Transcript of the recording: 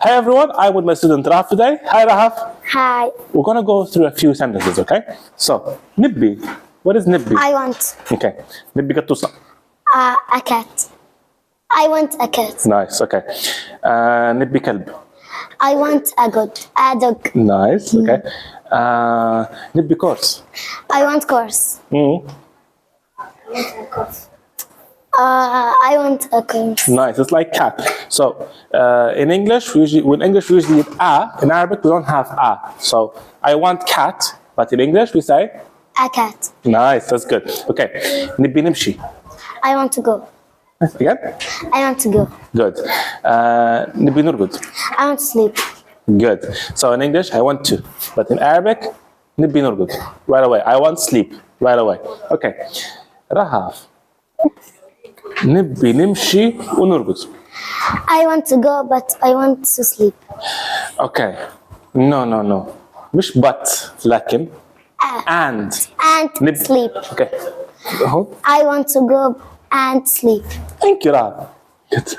Hi everyone, I'm with my student Rahaf today. Hi Rahaf. Hi. We're gonna go through a few sentences, okay? So, Nibbi. What is Nibbi? I want Okay. Nibbi قطوسة. a cat. I want a cat. Nice, okay. Nibbi كلب. I want a dog. Nice, okay. Nibbi course. I want course. I want a course. Nice, it's like cat. So, in English, we usually use a. In Arabic, we don't have a. So, I want cat, but in English, we say? A cat. Nice, that's good. Okay. Nibbi nimshi. I want to go. Again? I want to go. Good. Nibbi nurgud. I want to sleep. Good. So in English, I want to. But in Arabic, nibbi nurgud. Right away. I want sleep. Right away. Okay. Rahaf. Nibbi nimshi unurgud. I want to go, but I want to sleep. Okay. No. مش but. لكن. And. And sleep. Okay. I want to go and sleep. Thank you, Rahaf. Good.